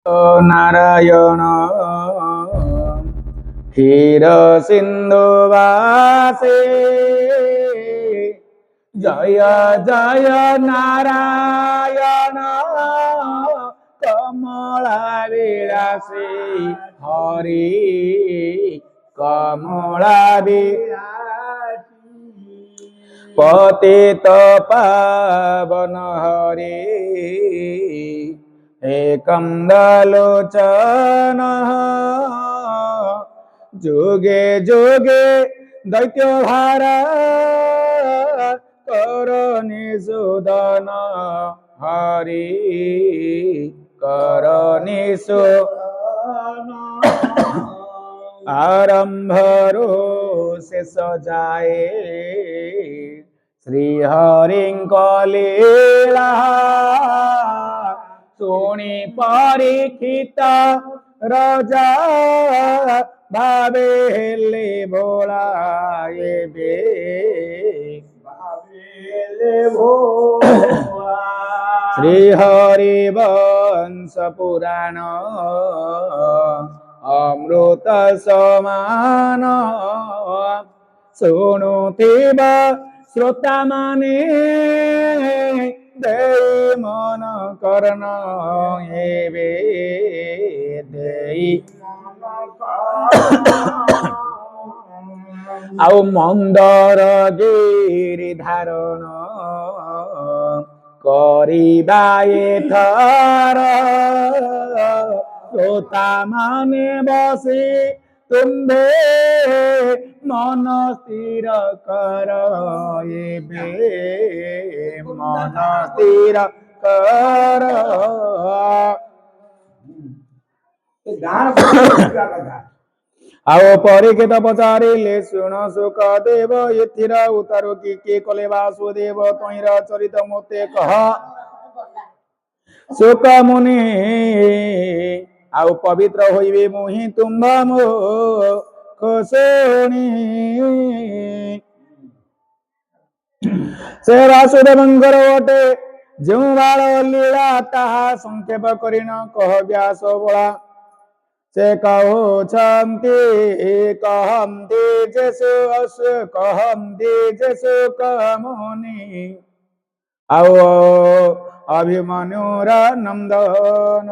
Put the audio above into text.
नारायण क्षीर सिंधु वासे जय जय नारायण कमला विलासी हरि कमला पतित पावन हरि एकंदलोचन जुगे जुगे दैत्य भार करनिषूदन हरि करनिषूदन आरंभरो शेष जाए श्री लीला शुणी परीक्षित राजा भावे हेले भोला श्री हरिवंश पुराण अमृत समान शुणुथिब श्रोता माने देई मन कर्ण हेबे देई आउ मंदर गिरि धारण करिबा एथर श्रोता माने बसी तुम्भे मन स्थिर कर एबे मन स्थिर कर आओ परीक्षित पचारिले शुण सुखदेव एथिर उत्तर कि कले वासुदेव तैर चरित मते कह सुख मुनि आउ पवित्र होइबे मुहि तुम्भा मो खुशुणी से वासुदेवंकर अटे जो बाल लीला ताहा संक्षेप करि न कह व्यास बोला से कहन्ति जेसु अस कहन्ति जेसु कमुनि आओ अभिमन्युर नंदन